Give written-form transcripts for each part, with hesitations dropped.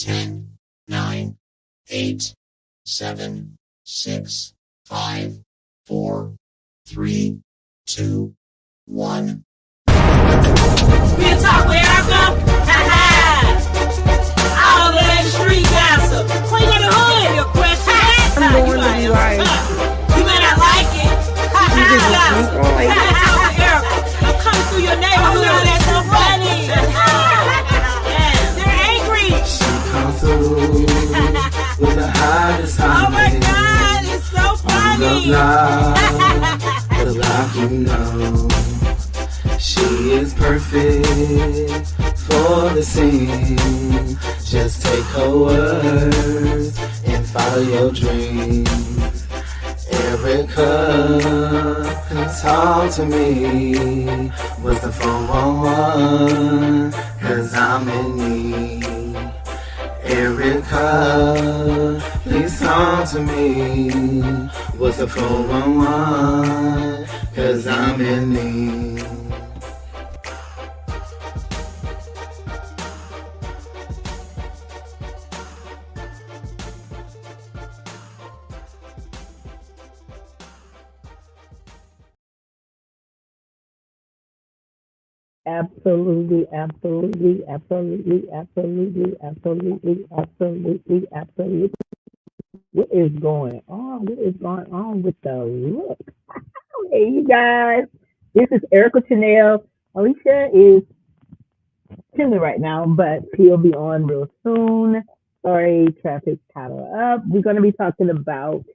10, 9, 8, 7, 6, 5, 4, 3, 2, 1. Real talk, where I go? All of that street gossip. What you gonna hood? Your question? I'm going to be like, you may not like it. you just like, I'm coming through your neighborhood. Oh, that's so funny. They're angry. She comes through with the hottest Oh my God, it's so funny. The block, you know. She is perfect for the scene. Just take her words and follow your dreams. Erica, can talk to me. What's the 411? 'Cause I'm in need. Erica, please talk to me. What's the 411? 'Cause I'm in need. absolutely, absolutely, absolutely, absolutely, absolutely, absolutely, absolutely. What is going on? What is going on with the look? Hey, you guys. This is Erica Chanel. Alicia is chilling right now, but she'll be on real soon. Sorry, traffic caught her up. We're going to be talking about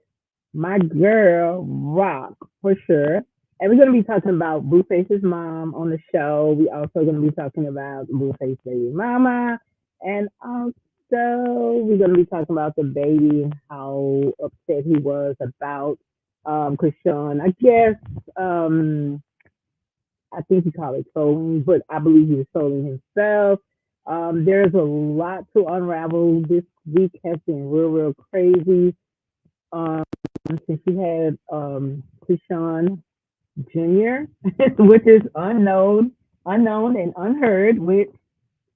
my girl, Rock, for sure. And we're going to be talking about Blueface's mom on the show. We also going to be talking about Blueface baby mama. And also, we're going to be talking about the baby and how upset he was about Chrisean. I guess, I think he called it trolling, but I believe he was trolling himself. There's a lot to unravel. This week has been real, real crazy. Since we had Chrisean Jr., which is unknown and unheard, which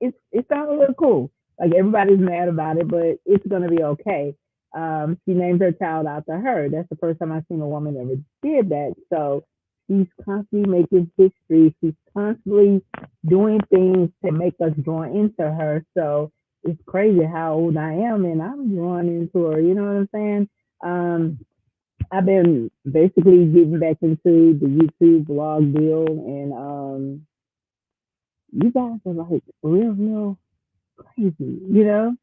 it's not a little cool. Like everybody's mad about it, but it's gonna be okay. She named her child after her. That's the first time I've seen a woman ever did that. So she's constantly making history. She's constantly doing things to make us drawn into her. So it's crazy how old I am, and I'm drawn into her. You know what I'm saying? I've been basically getting back into the YouTube blog deal, and you guys are like real, real crazy. You know,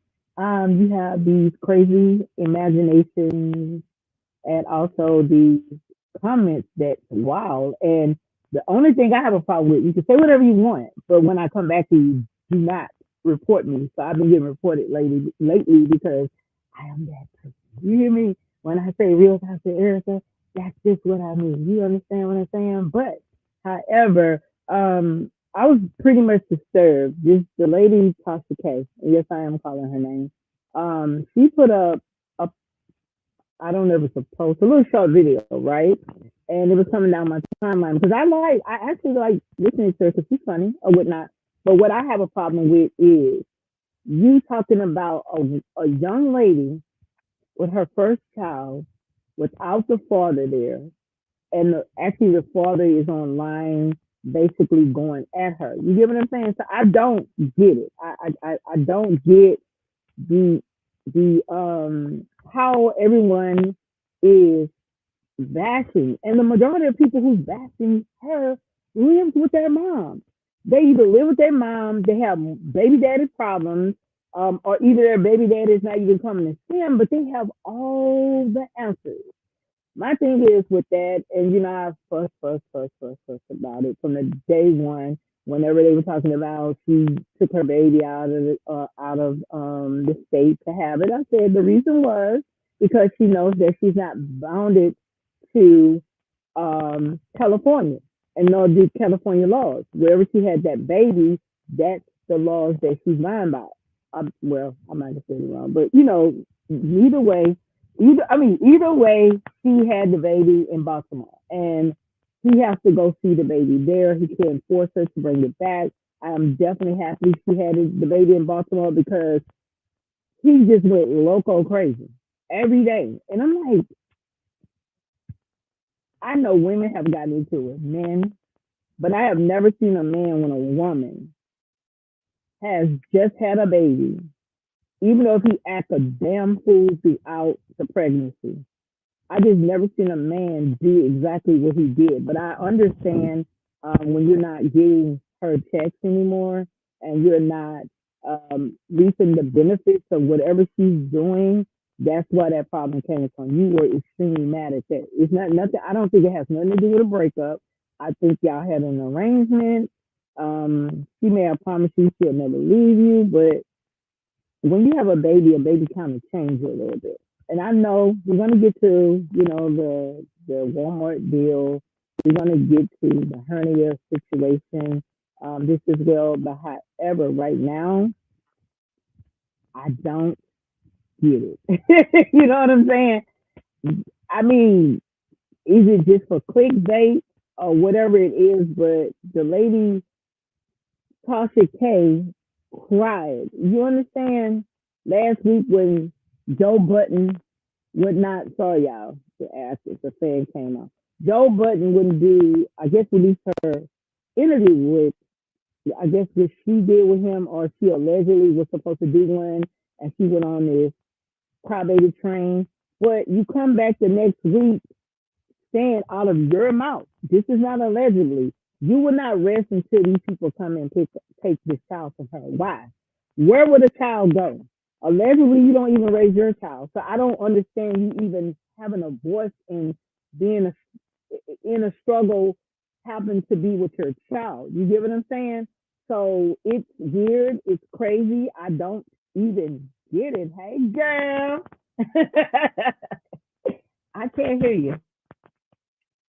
you have these crazy imaginations, and also these comments that's wild. And the only thing I have a problem with, you can say whatever you want, but when I come back to you, do not report me. So I've been getting reported lately because I am that person. You hear me? When I say real time to Erica, that's just what I mean. You understand what I'm saying? But however, I was pretty much disturbed. This the lady Tashk, yes, I am calling her name. She put up a I don't know if it's a post, a little short video, right? And it was coming down my timeline because I actually like listening to her because she's funny or whatnot. But what I have a problem with is you talking about a young lady with her first child without the father there, and actually the father is online basically going at her. You get what I'm saying? So I don't get it. I don't get the how everyone is bashing, and the majority of people who's bashing her lives with their mom. They either live with their mom, they have baby daddy problems, or either their baby daddy is not even coming to see them, but they have all the answers. My thing is with that, and I fuss about it from the day one. Whenever they were talking about she took her baby out of the state to have it, I said the reason was because she knows that she's not bounded to California and nor do California laws. Wherever she had that baby, that's the laws that she's bound by. Well, I might have said it wrong, but either way, either way, she had the baby in Baltimore, and he has to go see the baby there. He can't force her to bring it back. I am definitely happy she had the baby in Baltimore because he just went loco crazy every day. And I'm like, I know women have gotten into it, men, but I have never seen a man when a woman has just had a baby, even though if he acts a damn fool throughout the pregnancy. I just never seen a man do exactly what he did. But I understand when you're not getting her checks anymore and you're not reaping the benefits of whatever she's doing. That's why that problem came from. You were extremely mad at that. It's not nothing. I don't think it has nothing to do with a breakup. I think y'all had an arrangement. She may have promised you she'll never leave you, but when you have a baby kind of changes a little bit. And I know we're gonna get to, the Walmart deal. We're gonna get to the hernia situation, this as well. But however, right now, I don't get it. You know what I'm saying? I mean, is it just for clickbait or whatever it is? But the lady Tasha K cried. You understand? Last week when Joe Button would not, sorry y'all, the actress, the fan came out. Joe Button wouldn't do, I guess, release her interview with, I guess, what she did with him, or she allegedly was supposed to do one, and she went on this crybaby train. But you come back the next week saying out of your mouth, this is not allegedly. You will not rest until these people come and take this child from her. Why? Where would the child go? Allegedly, you don't even raise your child. So I don't understand you even having a voice in being in a struggle, happen to be with your child. You get what I'm saying? So it's weird. It's crazy. I don't even get it. Hey, girl. I can't hear you.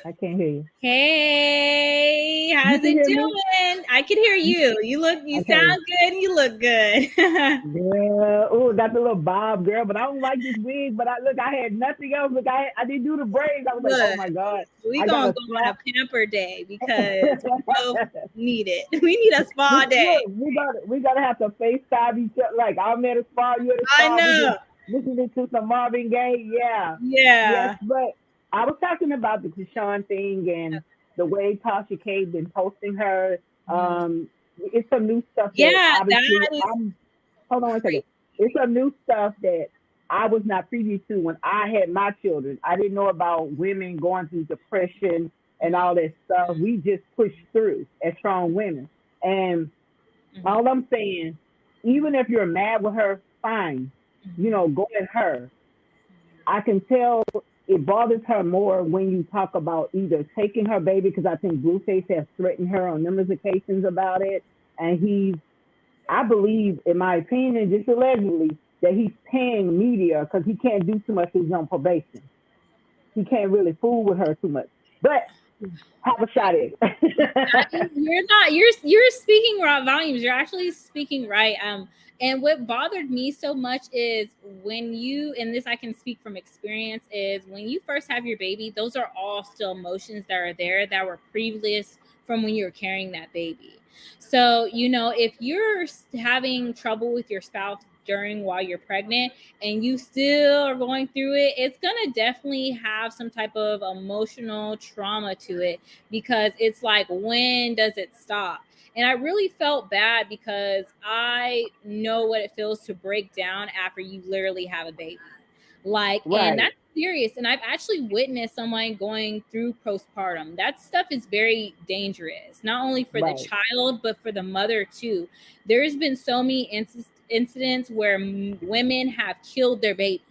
I can't hear you. Hey, You how's can it hear me? doing? I can hear you. You Okay. sound good and you look good. Yeah. Oh, got the little bob, girl. But I don't like this wig. But I had nothing else. Look, I didn't do the braids. I was like, oh Look, my god, we I got gonna a go on snap. a pamper day because we both need it. We need a spa day. We gotta have to FaceTime each other. Like I'm at a spa, you at a I spa. We know. just listening to some Marvin Gaye. Yeah. Yes, Yeah. but I was talking about the Krishan thing and the way Tasha K been posting her. It's some new stuff that Yeah, obviously that is I'm. Hold on one second. crazy. It's some new stuff that I was not privy to when I had my children. I didn't know about women going through depression and all that stuff. We just pushed through as strong women. And all I'm saying, even if you're mad with her, fine. Go at her. I can tell it bothers her more when you talk about either taking her baby, because I think Blueface has threatened her on numerous occasions about it. And I believe, in my opinion, just allegedly, that he's paying media because he can't do too much. He's on probation. He can't really fool with her too much. But have a shot at it. You're not. You're speaking raw volumes. You're actually speaking right. And what bothered me so much is when you, and this I can speak from experience, is when you first have your baby, those are all still emotions that are there that were previous from when you were carrying that baby. So, if you're having trouble with your spouse during while you're pregnant and you still are going through it, it's going to definitely have some type of emotional trauma to it, because it's like, when does it stop? And I really felt bad because I know what it feels to break down after you literally have a baby. And Right, that's serious. And I've actually witnessed someone going through postpartum. That stuff is very dangerous, not only for the right. child, but for the mother too. There's been so many incidents where women have killed their baby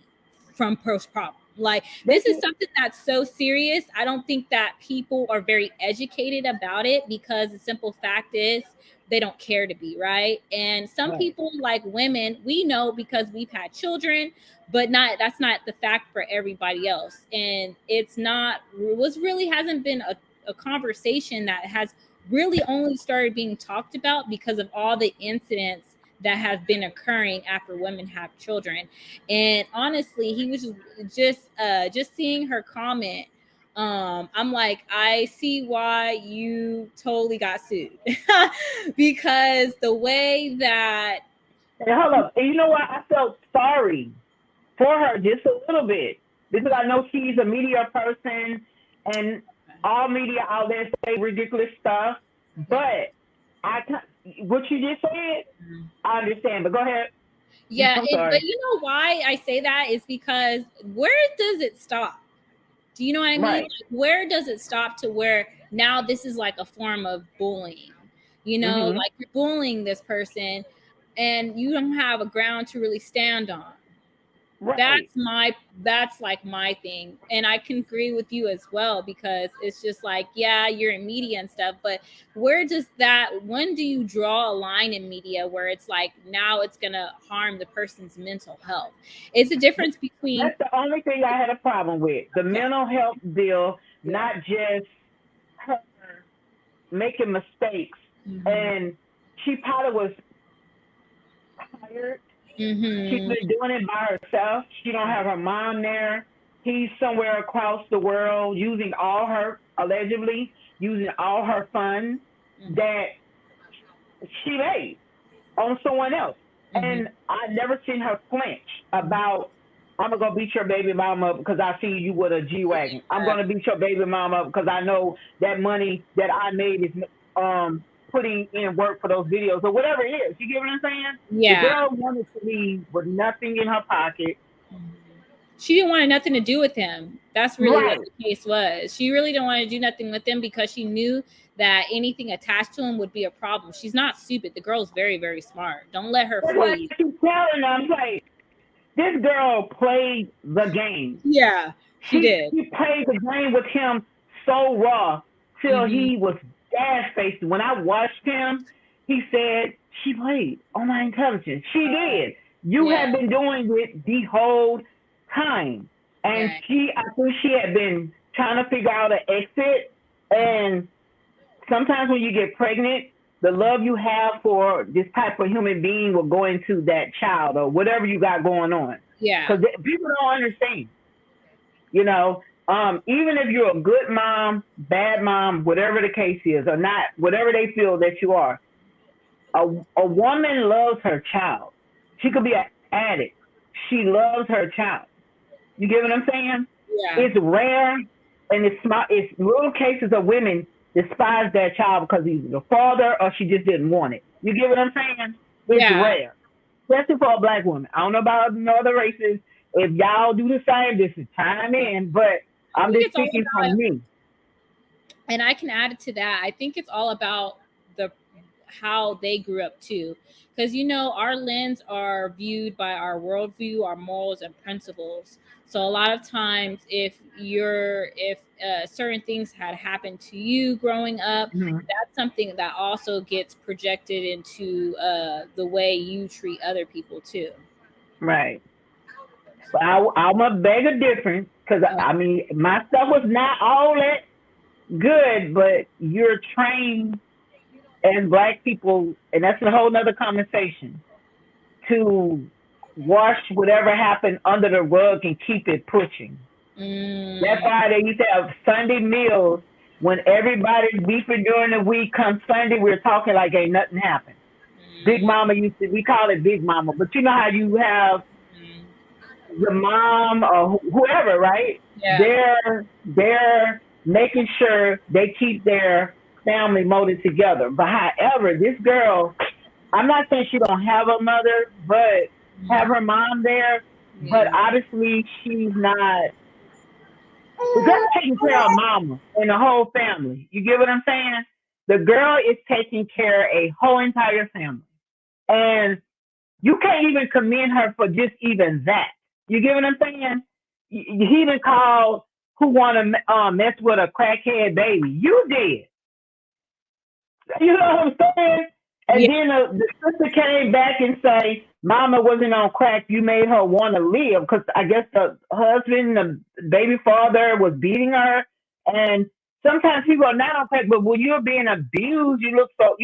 from postpartum. They This is can, something that's so serious. I don't think that people are very educated about it, because the simple fact is they don't care to be, right? And some right, people, like women, we know because we've had children, but not that's not the fact for everybody else. And it's not was really hasn't been a conversation that has really only started being talked about because of all the incidents that have been occurring after women have children. And honestly, he was just seeing her comment. I'm like, I see why you totally got sued because the way that And hold up. And you know what? I felt sorry for her just a little bit because I know she's a media person and all media out there say ridiculous stuff. But what you just said, I understand. But go ahead. Yeah, I'm but sorry. you know why I say that is because where does it stop? Do you know what I mean? Right. Like, where does it stop to where now this is like a form of bullying? You know, Mm-hmm. like you're bullying this person and you don't have a ground to really stand on. Right. That's like my thing, and I can agree with you as well, because it's just like, yeah, you're in media and stuff, but where does that, when do you draw a line in media where it's like now it's gonna harm the person's mental health? It's a difference between, That's the only thing I had a problem with. The yeah, mental health deal, yeah, not just her making mistakes. mm-hmm. And she probably was tired. She's Mm-hmm. been doing it by herself. She don't have her mom there. He's somewhere across the world using all her, allegedly, using all her funds that she made on someone else. Mm-hmm. And I never seen her flinch about, I'm gonna go beat your baby mama up because I see you with a G wagon. I'm gonna beat your baby mama up because I know that money that I made is putting in work for those videos or whatever it is. You get what I'm saying? The Yeah. girl wanted to leave with nothing in her pocket. She didn't want nothing to do with him. That's really what Right. the case was. She really didn't want to do nothing with him because she knew that anything attached to him would be a problem. She's not stupid. The girl's very, very smart. Don't let her That's fool what you. I keep telling her. I'm like, this girl played the game. Yeah, she did. She played the game with him so raw till Mm-hmm. he was gas faced. When I watched him, he said, she played on my intelligence. She did. You Yeah. have been doing it the whole time. And Right. I think she had been trying to figure out an exit. And sometimes when you get pregnant, the love you have for this type of human being will go into that child or whatever you got going on. Yeah. Because people don't understand. You know, even if you're a good mom, bad mom, whatever the case is, or not, whatever they feel that you are, a woman loves her child. She could be an addict. She loves her child. You get what I'm saying? Yeah. It's rare, and it's little cases of women despise their child because he's the father or she just didn't want it. You get what I'm saying? It's Yeah. rare, especially for a black woman. I don't know about other races. If y'all do the same, this is chime in, but I I'm think just it's all speaking about, from me. and I can add it to that. I think it's all about the how they grew up too, because you know our lens are viewed by our worldview, our morals and principles. So a lot of times, if certain things had happened to you growing up, Mhm. that's something that also gets projected into the way you treat other people too. Right. But I'm a beg a difference because I mean my stuff was not all that good, but you're trained as black people, and that's a whole nother conversation, to wash whatever happened under the rug and keep it pushing. That's Mm, why they used to have Sunday meals when everybody's beefing during the week. Come Sunday, we're talking like ain't nothing happened. Big mm, Mama we call it Big Mama, but you know how you have mm. your mom or whoever, right? Yeah. They're making sure they keep their family molded together. But however, this girl, I'm not saying she don't have a mother, but have her mom there. But Yeah. obviously, she's not. The girl taking care of mama and the whole family. You get what I'm saying? The girl is taking care of a whole entire family, and you can't even commend her for just even that. You get what I'm saying? He even called who want to mess with a crackhead baby. You did. You know what I'm saying? And Yeah. then the sister came back and say, "Mama wasn't on crack. You made her want to live because I guess the husband, the baby father, was beating her." And sometimes people are not on crack, but when you're being abused, you look so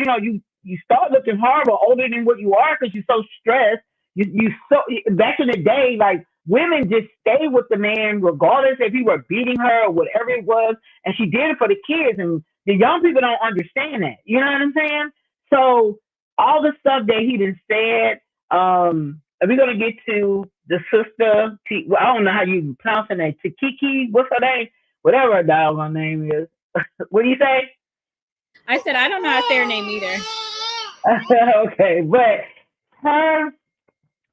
you start looking horrible, older than what you are because you're so stressed. You so back in the day, like women just stayed with the man regardless if he were beating her or whatever it was, and she did it for the kids. And the young people don't understand that. You know what I'm saying? So all the stuff that he done said Are we gonna get to the sister? Well, I don't know how you pronounce her name. Teeaki, what's her name? Whatever her doggone name is. What do you say? I said I don't know how to say her name either. Okay, but her,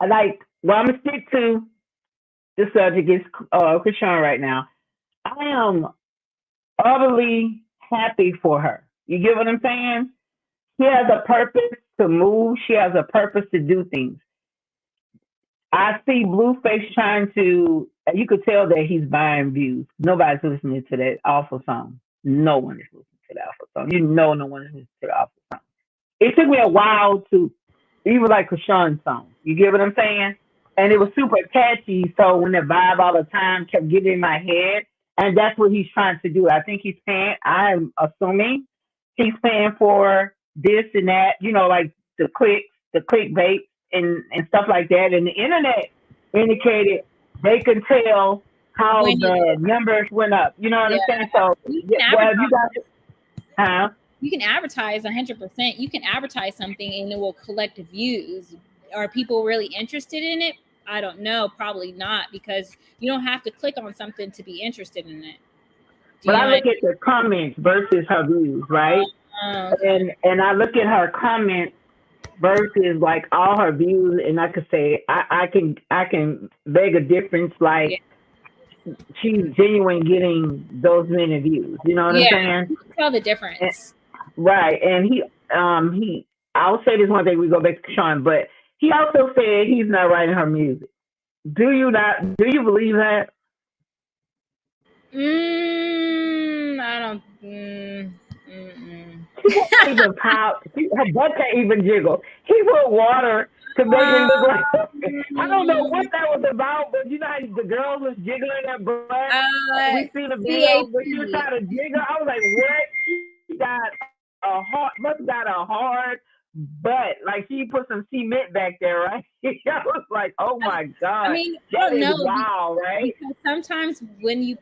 like, well, I'm gonna stick to the subject is Chrisean right now. I am utterly happy for her. You get what I'm saying? She has a purpose to move. She has a purpose to do things. I see Blueface trying to. You could tell that he's buying views. Nobody's listening to that awful song. No one is listening to that awful song. You know, no one is listening to the awful song. It took me a while to even like Chrisean's song. You get what I'm saying? And it was super catchy. So when the vibe all the time kept getting in my head, and that's what he's trying to do. I think he's paying. I'm assuming he's paying for this and that. You know, like the clickbait and stuff like that. And the internet indicated they can tell how When the numbers went up. You know what I'm saying? So, you can well, you got, huh? You can advertise 100%. You can advertise something and it will collect views. Are people really interested in it? I don't know. Probably not, because you don't have to click on something to be interested in it. But I look at the comments versus her views, right? Okay. And I look at her comments versus like all her views, and I could say I can beg a difference. Like she's genuine getting those many views. You know what I'm saying? You can tell the difference. Right. And he I'll say this one thing, we go back to Sean, but he also said he's not writing her music. Do you believe that? I don't. She can't even pop. Her butt can't even jiggle. He put water to make it look like. I don't know what that was about, but you know how the girl was jiggling her butt. We seen a video, but she was trying to jiggle. I was like, what? She got must have got a hard butt. Like she put some cement back there, right? I was like, oh my god. I mean, I don't know. Wow, right? Because sometimes when you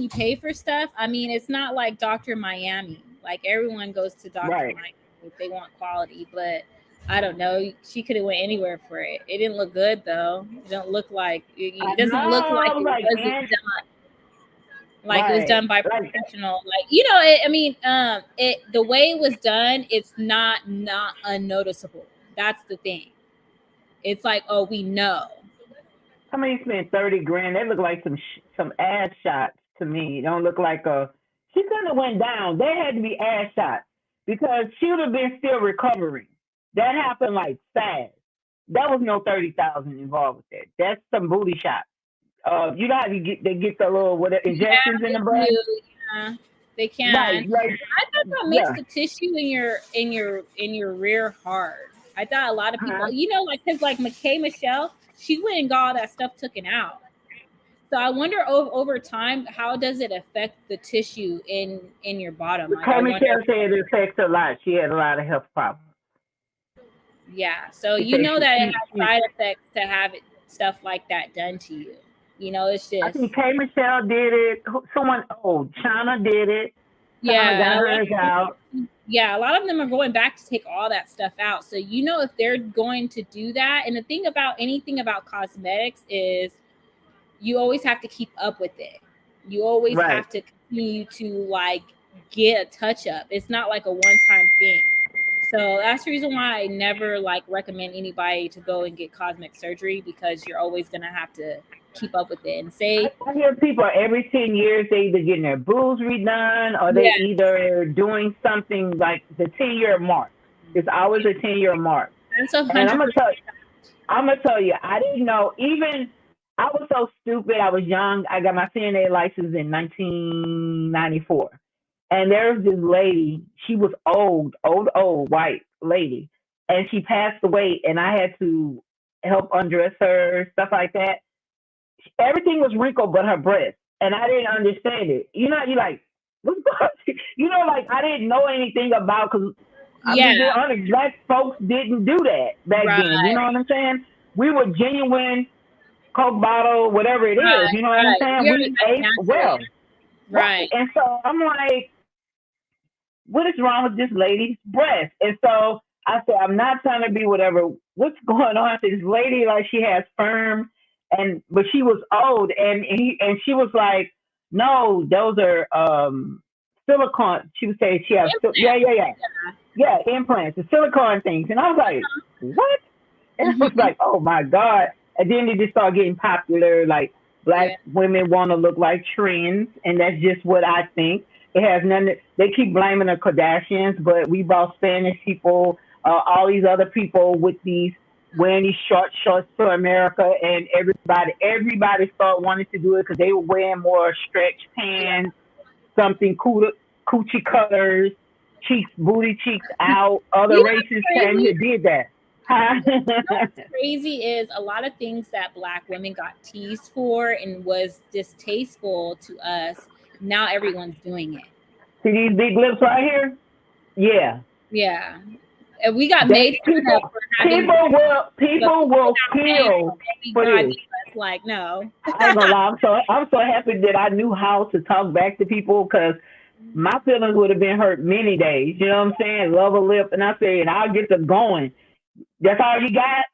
pay for stuff, I mean, it's not like Dr. Miami. Like everyone goes to Dr. Miami if they want quality, but I don't know. She could have went anywhere for it. It didn't look good though. It don't look like it doesn't look like it wasn't done. Like it was done by professional. Like I mean, the way it was done, it's not unnoticeable. That's the thing. It's like, oh, we know. Somebody spent 30 grand. They look like some ass shots to me. Don't look like she couldn't have went down. They had to be ass shots because she would have been still recovering. That happened like fast. That was no 30,000 involved with that. That's some booty shots. You know how they get the little injections in the butt. Yeah, they can. Right, I thought that makes the tissue in your rear hard. I thought a lot of people, because like McKay Michelle, she went and got all that stuff taken out. So I wonder over time, how does it affect the tissue in your bottom? McKay Michelle said it affects a lot. She had a lot of health problems. Yeah, so that it has side effects to have stuff like that done to you. It's just. I think K. Michelle did it. China did it. Yeah, a lot of them are going back to take all that stuff out. So if they're going to do that, and the thing about anything about cosmetics is you always have to keep up with it. You always have to continue to like get a touch up. It's not like a one-time thing. So that's the reason why I never like recommend anybody to go and get cosmetic surgery, because you're always gonna have to keep up with it. And I hear people every 10 years they either getting their boobs redone or they either doing something like the 10-year mark. It's always a 10-year mark. And I'm gonna tell you, I didn't know. Even I was so stupid. I was young. I got my CNA license in 1994. And there's this lady, she was old white lady, and she passed away, and I had to help undress her, stuff like that. Everything was wrinkled but her breast, and I didn't understand it. You're like, what's going on? Like I didn't know anything about, because honest, black folks didn't do that back then. You know what I'm saying? We were genuine Coke bottle, whatever it is. You know what I'm saying? We ate well. Right. And so I'm like, what is wrong with this lady's breast? And so I said, I'm not trying to be whatever. What's going on? This lady, like, she has sperm, but she was old, and she was like, no, those are silicone. She would say she has, yeah, implants, the silicone things, and I was like, what? And I was like, oh my god! And then they just started getting popular, like black women want to look like trends, and that's just what I think. It has nothing. They keep blaming the Kardashians, but we brought Spanish people, all these other people with these wearing these short shorts to America, and everybody started wanting to do it because they were wearing more stretch pants, something cool, coochie cutters, cheeks, booty cheeks out. Other You know what's races came crazy? here, did that. Huh? What's crazy is a lot of things that black women got teased for and was distasteful to us. Now everyone's doing it. See these big lips right here? Yeah. Yeah. And we got That made fun people, of for having people will kill for this. like, no. I ain't gonna lie. I'm so happy that I knew how to talk back to people because my feelings would have been hurt many days. You know what I'm saying? Love a lip, and I say, and I'll get to going. That's all you got?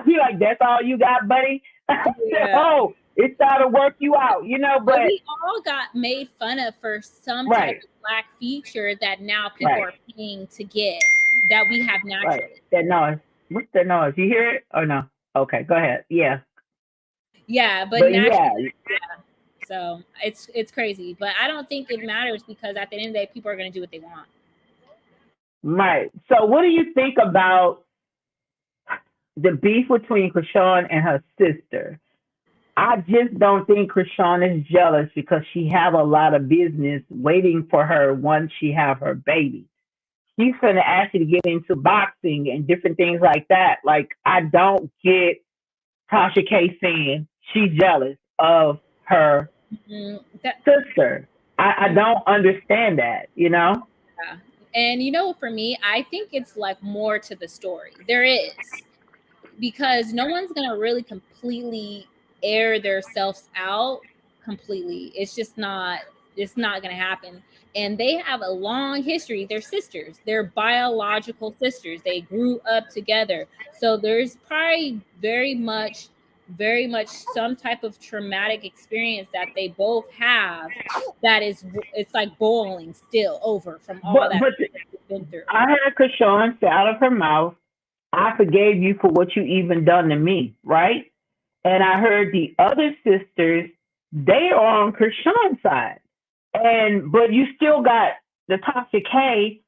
Be like, that's all you got, buddy? Oh, it's trying to work you out, you know, but we all got made fun of for some type of black feature that now people are paying to get that we have naturally. Right. That noise. What's the noise? You hear it or no? Okay, go ahead. Yeah. Yeah, but naturally, so it's crazy. But I don't think it matters because at the end of the day, people are gonna do what they want. Right. So what do you think about the beef between Chrisean and her sister? I just don't think Chrisean is jealous because she have a lot of business waiting for her once she have her baby. She's gonna ask you to get into boxing and different things like that. Like, I don't get Tasha K saying she's jealous of her sister. I don't understand that, you know? Yeah. And you know, for me, I think it's like more to the story. There is, because no one's gonna really completely air themselves out completely. It's not gonna happen. And they have a long history. They're sisters. They're biological sisters. They grew up together. So there's probably very much some type of traumatic experience that they both have that it's like boiling still over from all that they've been through. I heard Chrisean say out of her mouth, I forgave you for what you even done to me, right? And I heard the other sisters, they are on Chrisean's side. But you still got the Tasha K,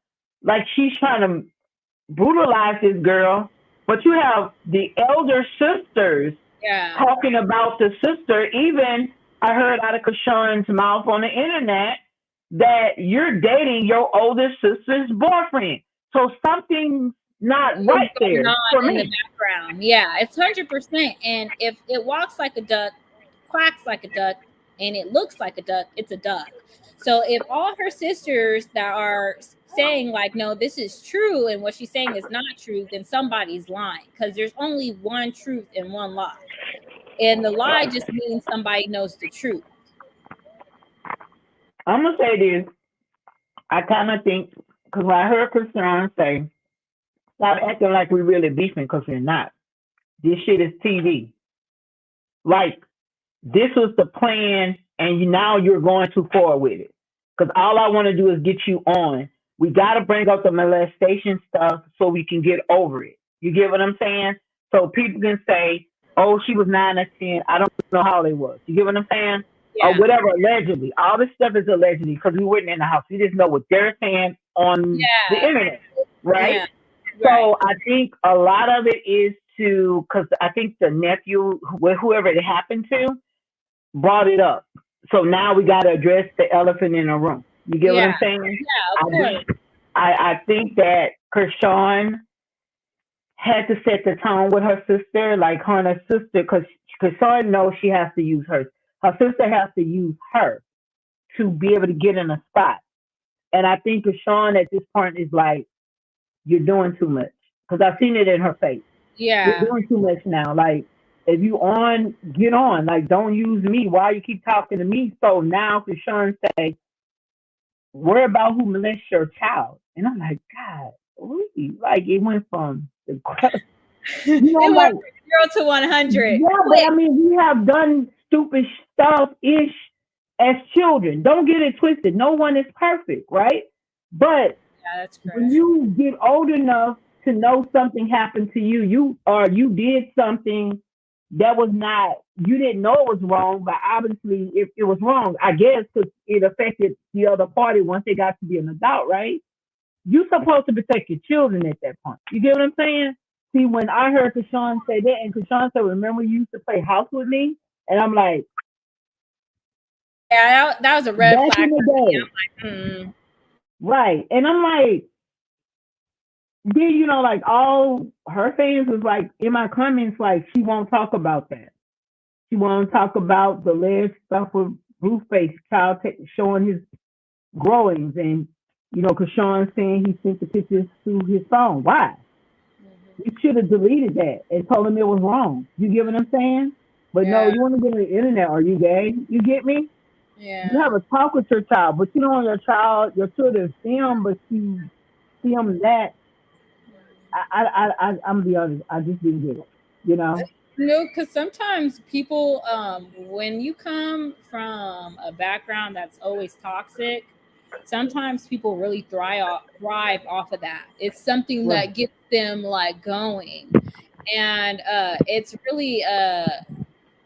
like she's trying to brutalize this girl. But you have the elder sisters talking about the sister. Even I heard out of Chrisean's mouth on the internet that you're dating your older sister's boyfriend. So something's not right there for me. In the background. Yeah, it's 100%. And if it walks like a duck, quacks like a duck, and it looks like a duck, it's a duck. So if all her sisters that are saying like, no, this is true, and what she's saying is not true, then somebody's lying, because there's only one truth and one lie. And the lie just means somebody knows the truth. I'm going to say this. I kind of think, because when I heard Chrisean say, stop acting like we're really beefing, because we're not. This shit is TV. Like, this was the plan, and now you're going too far with it. Because all I want to do is get you on. We got to bring up the molestation stuff so we can get over it. You get what I'm saying? So people can say, oh, she was 9 or 10. I don't know how they was. You get what I'm saying? Yeah. Or whatever, allegedly. All this stuff is allegedly because we weren't in the house. We just know what they're saying on the internet, right? Yeah. So I think a lot of it is because I think the nephew, whoever it happened to, brought it up. So now we got to address the elephant in the room. You get what I'm saying? Yeah, I think that Chrisean had to set the tone with her sister, like her and her sister, because Chrisean knows she has to use her. Her sister has to use her to be able to get in a spot. And I think Chrisean at this point is like, you're doing too much. Because I've seen it in her face. Yeah. You're doing too much now. Like, if you on, get on. Like, don't use me. Why you keep talking to me? So now Chrisean say, worry about who molests your child. And I'm like, God, like it went from the, you know, It went like from 0 to 100 yeah, but I quick. mean, we have done stupid stuff ish as children. Don't get it twisted. No one is perfect, right? But Yeah, that's when correct. you get old enough to know something happened to you, you did something that was not, you didn't know it was wrong, but obviously it was wrong, I guess, because it affected the other party once they got to be an adult, right? You're supposed to protect your children at that point. You get what I'm saying? See, when I heard Kashawn say that, and Kashawn said, "Remember you used to play house with me," and I'm like, Yeah, that was a red back in flag the for me. day, I'm like, right? And I'm like, then like all her fans was like in my comments, like she won't talk about that. She won't talk about the last stuff with blueface child showing his growings, and Kashawn saying he sent the pictures to his phone. Why? You should have deleted that and told him it was wrong. You get what I'm saying? But no, yeah, you want to go on the internet? Are you gay? You get me? You yeah. have a talk with your child, but you don't want your children see them, but you see them that. I'm gonna be honest. I just didn't get it. You know? No, because sometimes people, when you come from a background that's always toxic, sometimes people really thrive off of that. It's something Right. that gets them like going, and it's really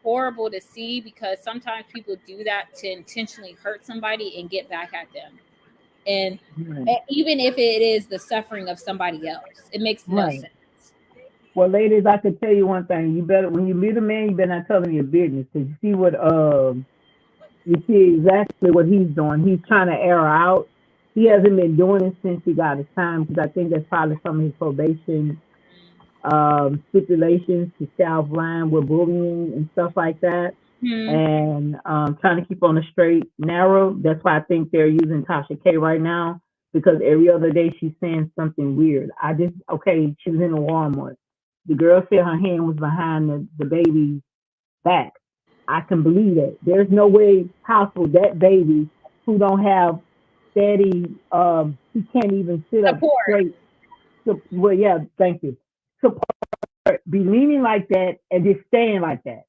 horrible to see because sometimes people do that to intentionally hurt somebody and get back at them. And Right. even if it is the suffering of somebody else, it makes no Right. sense. Well, ladies, I can tell you one thing. You better, when you meet a man, you better not tell him your business, because you see exactly what he's doing. He's trying to air out. He hasn't been doing it since he got his time, because I think that's probably some of his probation stipulations to stay out of line with bullying and stuff like that. Hmm. And trying to keep on the straight narrow. That's why I think they're using Tasha K right now, because every other day she's saying something weird. Okay, she was in a Walmart. The girl said her hand was behind the baby's back. I can believe that. There's no way possible that baby who don't have steady, he can't even sit up Support. straight. So, well, yeah, thank you. Support, be leaning like that and just staying like that.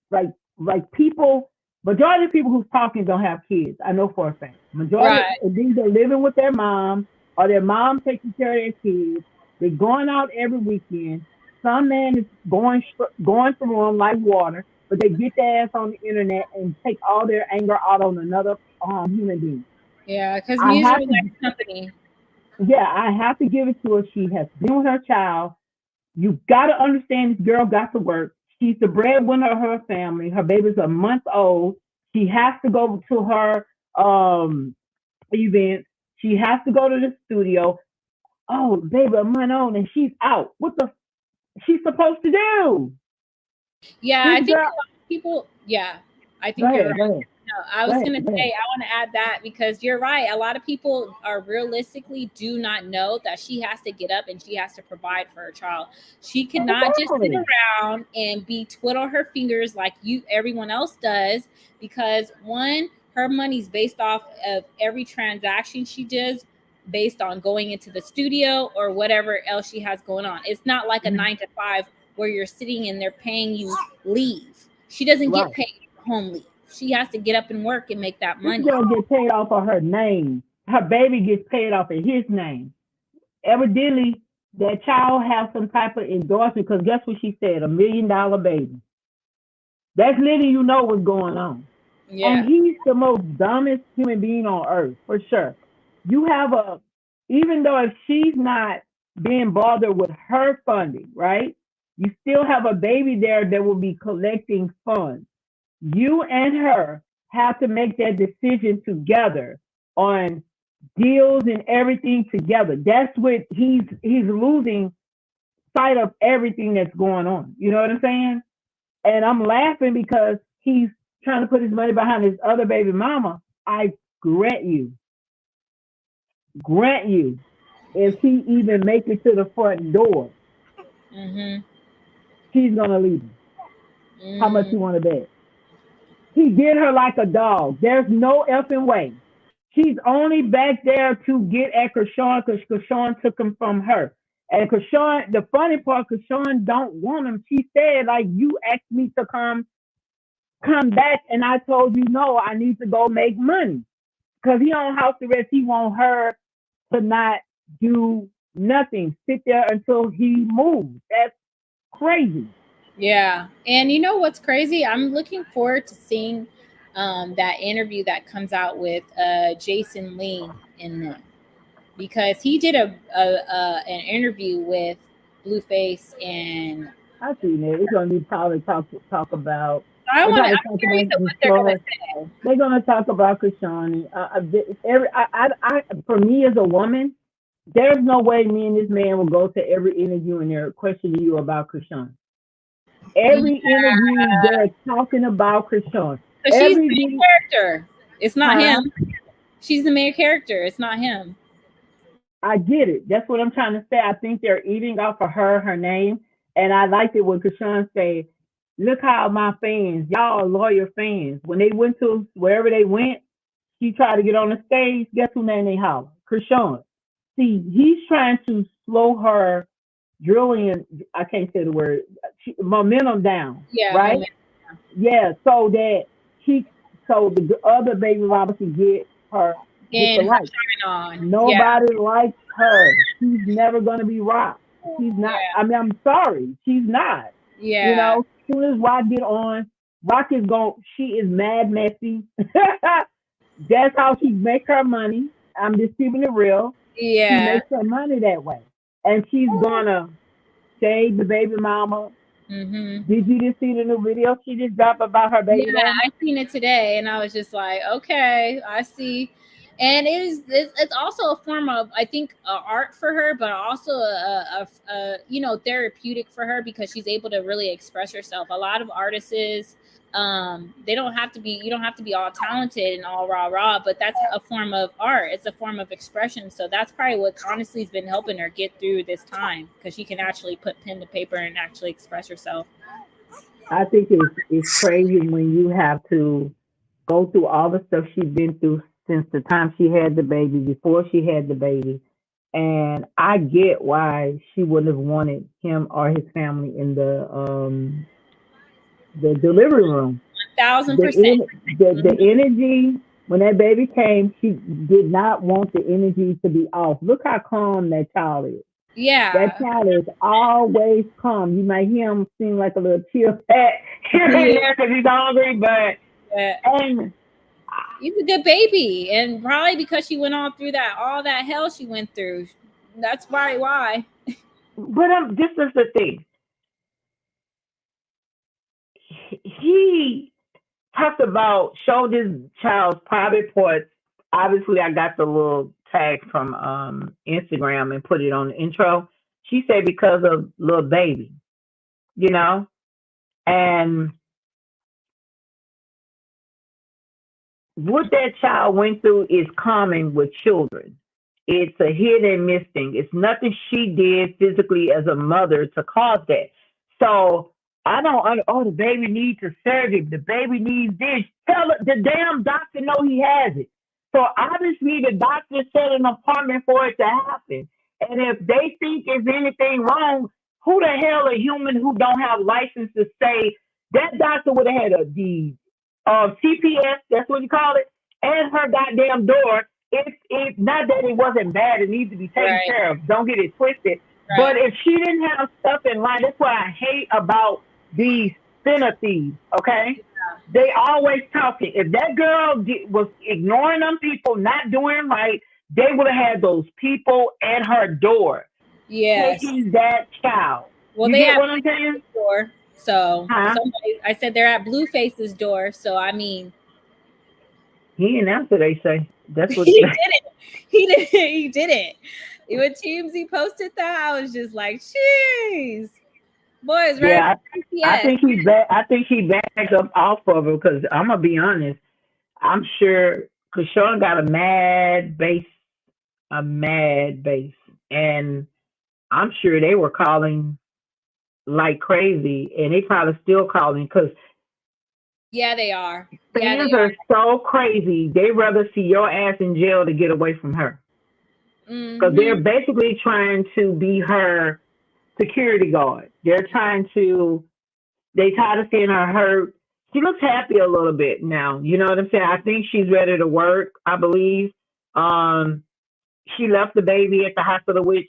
Like people, majority of people who's talking don't have kids. I know for a fact. Majority Right. of these are living with their mom, or their mom taking care of their kids. They're going out every weekend. Some man is going through them like water, but they get their ass on the internet and take all their anger out on another human being. Yeah, because I have misery to, likes company. yeah, I have to give it to her. She has been with her child. You got to understand, this girl got to work. She's the breadwinner of her family. Her baby's a month old. She has to go to her events. She has to go to the studio. Oh, baby, a month old, and she's out. What the she's supposed to do? Yeah, This I think girl, a lot of people. Yeah, I go think you're ahead, right. go ahead, No, I go was ahead, gonna go say ahead. I want to add that because you're right. A lot of people are realistically do not know that she has to get up and she has to provide for her child. She cannot just sit Exactly. around and be twiddle her fingers like everyone else does because one, her money's based off of every transaction she does based on going into the studio or whatever else she has going on. It's not like a 9 to 5 where you're sitting and they're paying you leave. She doesn't get Right. paid for home leave. She has to get up and work and make that This money. girl gets paid off of her name. Her baby gets paid off of his name. Evidently, that child has some type of endorsement, because guess what she said? $1 million baby. That's letting you know what's going on. And Yeah. he's the most dumbest human being on earth, for sure. You have even though if she's not being bothered with her funding, right? You still have a baby there that will be collecting funds. You and her have to make that decision together on deals and everything together. That's what he's losing sight of everything that's going on. You know what I'm saying? And I'm laughing because he's trying to put his money behind his other baby mama. I grant you, grant you, if he even make it to the front door, Mm-hmm. she's gonna leave him. How much Mm. you want to bet? He did her like a dog. There's no effing way. She's only back there to get at Chrisean because Chrisean took him from her. And Chrisean, the funny part, Chrisean don't want him. She said, like, you asked me to come back, and I told you no, I need to go make money. Because he on house arrest, he want her to not do nothing. Sit there until he moves. That's crazy. Yeah. And you know what's crazy? I'm looking forward to seeing that interview that comes out with Jason Lee in them, because he did an interview with Blueface, and I see that. It's gonna be probably talk about. I They want to. probably I'm talk curious about of the what they're gonna story. say. They're gonna talk about Chrisean. For me as a woman, there's no way me and this man will go to every interview and they're questioning you about Chrisean. Every interview they're talking about Chrisean. So she's the Every main video, character. It's not huh? him. She's the main character. It's not him. I get it. That's what I'm trying to say. I think they're eating off of her name. And I liked it when Chrisean said, look how my fans, y'all are loyal fans. When they went to wherever they went, she tried to get on the stage. Guess who name they holler? Chrisean. See, he's trying to slow her drilling, I can't say the word, momentum down, Yeah, right? moment. Yeah, so that the other baby Robert can get the And her light. shine on. Yeah, Nobody likes her. She's never gonna be Rock. She's not. yeah, I mean, I'm sorry, she's not. You yeah. know, as soon as Rock get on, Rock is going. She is mad messy. That's how she makes her money. I'm just keeping it real. She Yeah. makes her money that way, and she's gonna shade the baby mama. Mm-hmm. Did you just see the new video she just dropped about her baby Yeah, daddy? I seen it today, and I was just like, okay, I see. And it's also a form of, I think, art for her, but also therapeutic for her, because she's able to really express herself. A lot of artists, they don't have to be, you don't have to be all talented and all rah, but that's a form of art. It's a form of expression. So that's probably what honestly has been helping her get through this time, because she can actually put pen to paper and actually express herself. I think it's crazy when you have to go through all the stuff she's been through since the time she had the baby, before she had the baby. And I get why she wouldn't have wanted him or his family in the delivery room. Thousand The percent. the energy when that baby came, she did not want the energy to be off. Look how calm that child is. That Yeah. child is always calm. You might hear him seem like a little chill pat here and there because he's hungry, but Yeah. and He's a good baby, and probably because she went on through all that hell she went through. That's probably why. but this is the thing. He talked about showed his child's private parts. Obviously, I got the little tag from Instagram and put it on the intro. She said because of little baby, you know, and what that child went through is common with children. It's a hit and miss thing. It's nothing she did physically as a mother to cause that. So I don't. Oh, the baby needs a surgery. The baby needs this. Tell the damn doctor know he has it. So obviously the doctor set an appointment for it to happen. And if they think there's anything wrong, who the hell a human who don't have license to say that doctor would have had the CPS, that's what you call it, and her goddamn door. If not that it wasn't bad, it needs to be taken Right. care of. Don't get it twisted. Right. But if she didn't have stuff in line, that's what I hate about these spinner thieves. Okay, they always talking. If that girl was ignoring them people, not doing right, they would have had those people at her door Yes. taking that child. Well, You they get at what I'm saying? Blueface's door. So Huh? I said they're at Blueface's door. So I mean, He didn't answer. They say that's what. he didn't. He didn't. He didn't. When TMZ posted that, I was just like, "Jeez, boys, ready Yeah, for I CPS?" think I think he backed up off of her because I'm gonna be honest. I'm sure because Sean got a mad base, and I'm sure they were calling like crazy, and they probably still calling because Yeah, they are. Yeah, fans they are. are so crazy. They rather see your ass in jail to get away from her. because they're basically trying to be her security guard. They're trying to. They tired of seeing her hurt. She looks happy a little bit now. You know what I'm saying? I think she's ready to work. I believe. She left the baby at the hospital, which,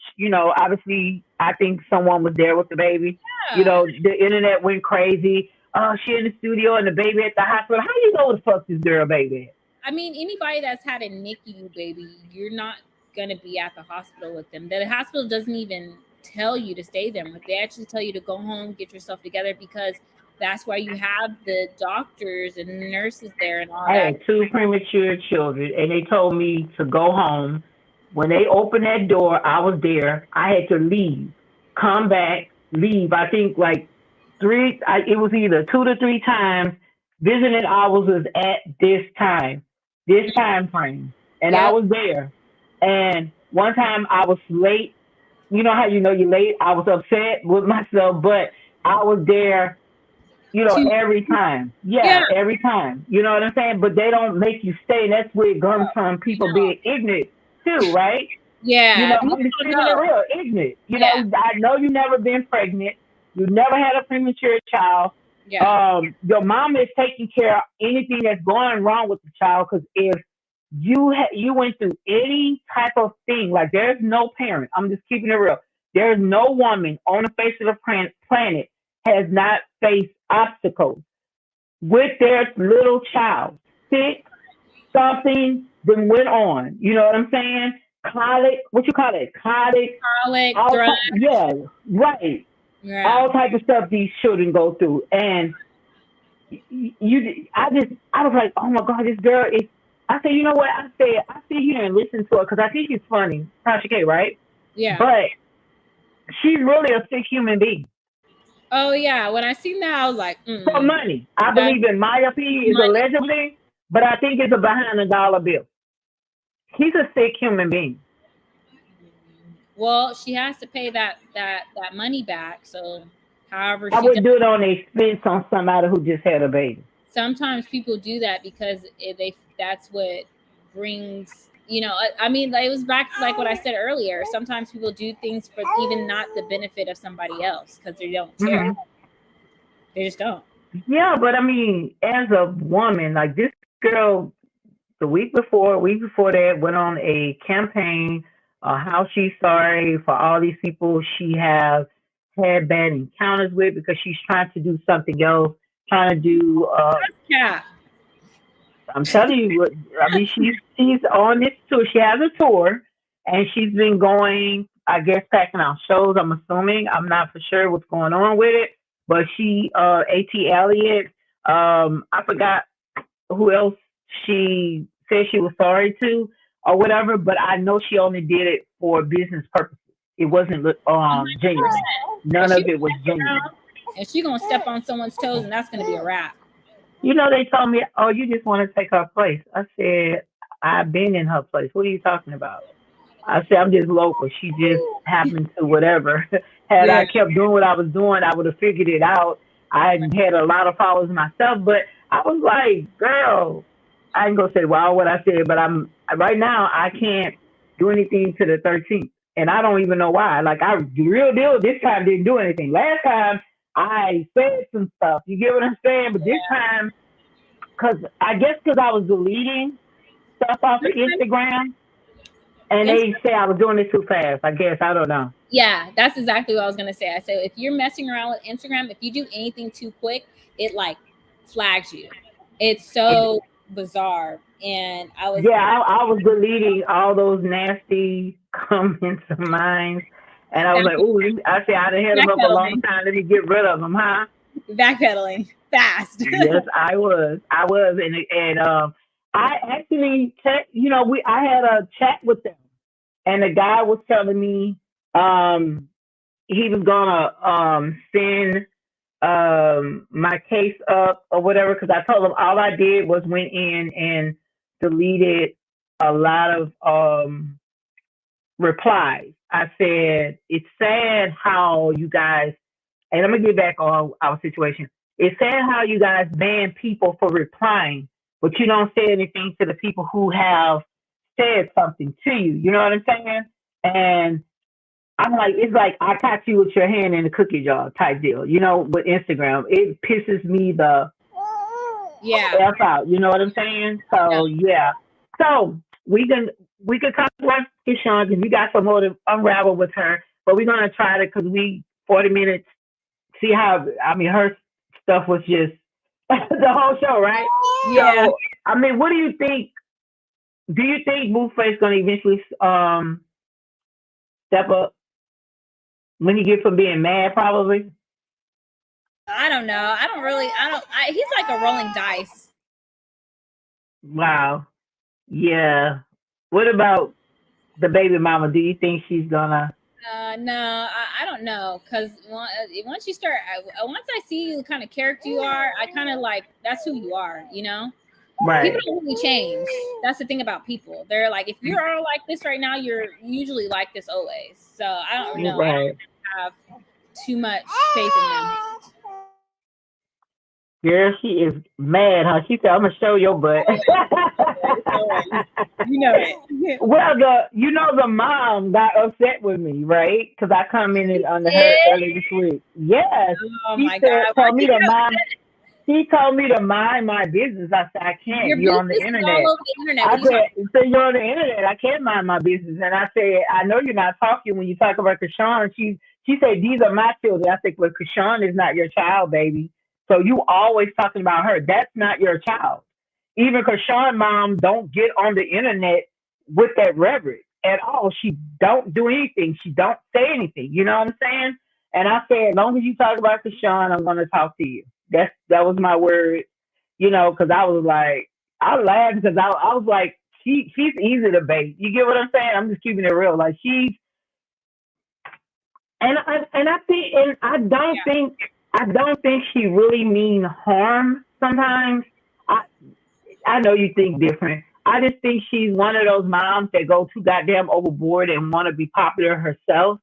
obviously I think someone was there with the baby. Yeah. The internet went crazy. Oh, she in the studio and the baby at the hospital. How you know what the fuck this girl baby at? I mean, anybody that's had a NICU baby, you're not gonna be at the hospital with them. The hospital doesn't even tell you to stay there. They actually tell you to go home, get yourself together, because that's why you have the doctors and nurses there and all I that. had two premature children, and they told me to go home. When they opened that door, I was there. I had to leave, come back, leave. I think like it was either 2 to 3 times. Visiting hours was at this time frame, and I Yep. was there. And one time I was late. You know how you're late? I was upset with myself, but I was there, every time. Yeah. Yeah, every time. You know what I'm saying? But they don't make you stay. And that's where it comes from people being ignorant too, right? Yeah. I'm just keeping it real, ignorant. Yeah. I know you never been pregnant. You never had a premature child. Yeah. Your mom is taking care of anything that's going wrong with the child, because if you went through any type of thing, like there's no parent, I'm just keeping it real. There's no woman on the face of the planet has not faced obstacles with their little child. Sick, something, then went on. You know what I'm saying? Colic, what you call it? Colic, Colic, all thrush. yeah, right. Yeah. All type of stuff these children go through, and I was like, oh my god, this girl is. I said, you know what? I sit here and listen to her because I think she's funny, Tasha K, right? Yeah. But she's really a sick human being. Oh yeah. When I seen that, I was like, For money, I believe, in my opinion, is allegedly, but I think it's a behind a dollar bill. She's a sick human being. Well, she has to pay that money back. So, however, I would do it on expense on somebody who just had a baby. Sometimes people do that because that's what brings. I mean, it was back like what I said earlier. Sometimes people do things for even not the benefit of somebody else because they don't care. Mhm. They just don't. Yeah, but I mean, as a woman, like this girl, the week before that, went on a campaign, how she's sorry for all these people she has had bad encounters with, because she's trying to do something else, trying to do. Yeah. I'm telling you, I mean, she's on this tour. She has a tour, and she's been going, I guess, packing out shows. I'm assuming. I'm not for sure what's going on with it, but she, A.T. Elliott, I forgot who else she said she was sorry to or whatever, but I know she only did it for business purposes. It wasn't genuine. None of it was genuine. And she's gonna step on someone's toes, and that's gonna be a wrap. They told me, oh, you just want to take her place. I said, I've been in her place. What are you talking about? I said, I'm just local. She just happened to whatever. Had I kept doing what I was doing, I would have figured it out. I had a lot of followers myself, but I was like, girl, I ain't gonna say what I said, but I'm right now I can't do anything to the 13th, and I don't even know why. Like, I real deal this time didn't do anything. Last time I said some stuff. You get what I'm saying? But this time, because I was deleting stuff off of Instagram, and they say I was doing it too fast. I guess I don't know. Yeah, that's exactly what I was gonna say. I said if you're messing around with Instagram, if you do anything too quick, it like flags you. It's so bizarre. And I was deleting all those nasty comments of mine, and I was like, "Ooh!" I said, "I done had them up a long time. Let me get rid of them, huh?" Backpedaling fast. Yes, I was, and I actually, I had a chat with them, and the guy was telling me, he was gonna send my case up or whatever, because I told him all I did was went in and deleted a lot of replies. I said, it's sad how you guys, and I'm gonna get back on our situation. It's sad how you guys ban people for replying, but you don't say anything to the people who have said something to you. You know what I'm saying? And I'm like, it's like I caught you with your hand in the cookie jar type deal. You know, with Instagram, it pisses me the Yeah. F out. You know what I'm saying? No. So yeah. So we can talk about Chrisean because we got some more to unravel with her, but we're gonna try to because we 40 minutes. See how I mean her stuff was just the whole show, right? Yeah. So I mean, what do you think? Do you think Blueface gonna eventually step up when he gets from being mad? Probably. I don't know. I don't really. I don't. He's like a rolling dice. Wow. Yeah. What about the baby mama? Do you think she's gonna? No, I don't know, because once you start, once I see the kind of character you are, I kind of like that's who you are, you know. Right. People don't really change. That's the thing about people. They're like, if you're all like this right now, you're usually like this always. So I don't know. I Right. don't have too much faith in them. Girl, she is mad, huh? She said, "I'm gonna show your butt." You know it. Well, the mom got upset with me, right? Because I commented on her earlier this week. Yes, Oh she my said, God! told me to mind. She told me to mind my business. I said, I can't. You're on the business is internet. all over the internet. I said, you're on the internet. I can't mind my business. And I said, I know you're not talking when you talk about Chrisean. She said, these are my children. I said, well, Chrisean is not your child, baby. So you always talking about her. That's not your child. Even Chrisean mom don't get on the internet with that rhetoric at all. She don't do anything. She don't say anything. You know what I'm saying? And I said, as long as you talk about Chrisean, I'm going to talk to you. That was my word, you know, because I was like, I laughed because I was like, she's easy to bait. You get what I'm saying? I'm just keeping it real. Like and I think, and I don't think she really mean harm. Sometimes I know you think different. I just think she's one of those moms that go too goddamn overboard and want to be popular herself.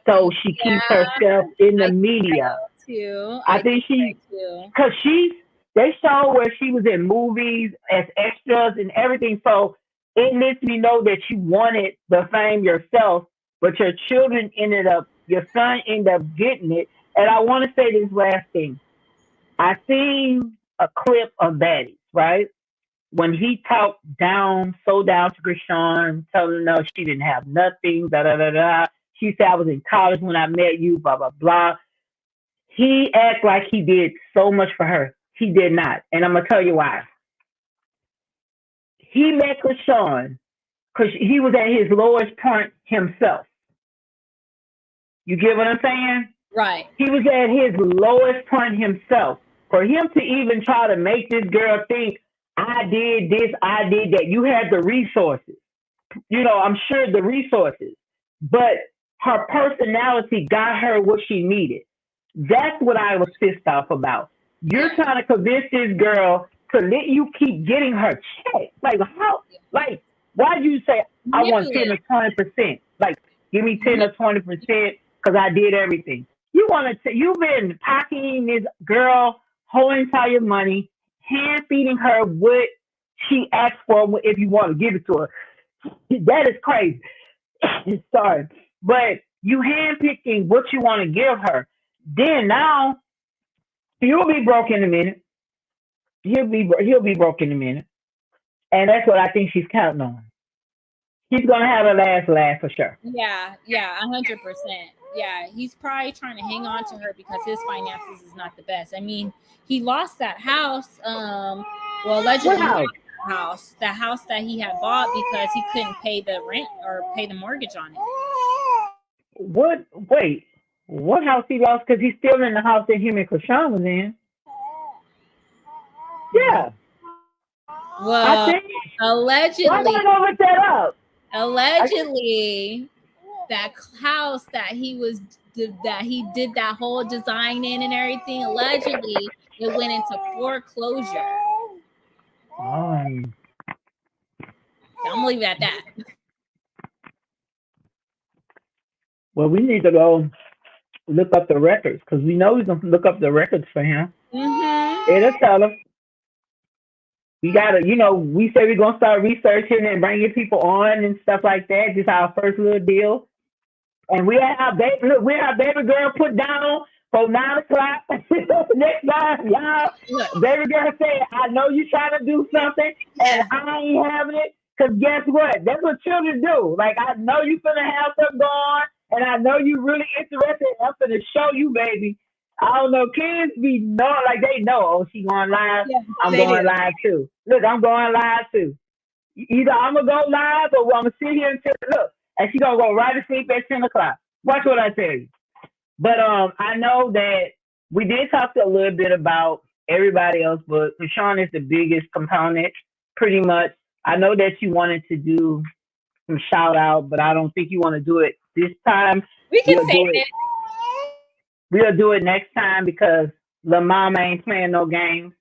So she keeps herself in the media. Too. I think because they show where she was in movies as extras and everything. So it lets me know that you wanted the fame yourself, but your son ended up getting it. And I want to say this last thing. I seen a clip of Baddies, right? When he talked so down to Chrisean, telling her no, she didn't have nothing, da da da da. She said, I was in college when I met you, blah, blah, blah. He acted like he did so much for her. He did not. And I'm going to tell you why. He met Chrisean because he was at his lowest point himself. You get what I'm saying? Right. He was at his lowest point himself. For him to even try to make this girl think, I did this, I did that. You had the resources. You know, I'm sure the resources. But her personality got her what she needed. That's what I was pissed off about. You're trying to convince this girl to let you keep getting her check. Like, how? Like, why do you say, I want 10 or 20%? Like, give me 10 or 20% because I did everything. You've been pocketing this girl whole entire money, hand feeding her what she asked for if you want to give it to her. That is crazy. Sorry. But you handpicking what you want to give her. Then now he'll be broke in a minute. He'll be broke in a minute. And that's what I think she's counting on. She's gonna have a last laugh for sure. Yeah, 100%. Yeah, he's probably trying to hang on to her because his finances is not the best. I mean, he lost that house. Well, allegedly, the house that he had bought because he couldn't pay the rent or pay the mortgage on it. What? Wait, what house he lost? Because he's still in the house that him and Chrisean was in. Yeah. Well, allegedly. Why would I look that up? Allegedly, that house that he did that whole design in and everything. Allegedly, it went into foreclosure. I'm gonna leave it at that. Well, we need to go look up the records because we know he's gonna look up the records for him. Mm-hmm. It'll tell us. We gotta, we say we're gonna start researching and bringing people on and stuff like that. Just our first little deal. And we have baby girl put down for 9 o'clock. Next time, y'all, baby girl said, I know you trying to do something and I ain't having it. Cause guess what? That's what children do. Like, I know you finna have something going and I know you really interested. I'm finna show you, baby. I don't know, kids be know, like they know, oh, she going live. Yeah, I'm they going do. live too. Look, I'm going live too. Either I'm gonna go live or I'm gonna sit here and look, and she gonna go right to sleep at 10 o'clock. Watch what I tell you. But I know that we did talk a little bit about everybody else, but Sean is the biggest component, pretty much. I know that you wanted to do some shout out, but I don't think you want to do it this time. We can We'll say do it. it. We'll do it next time because La Mama ain't playing no games.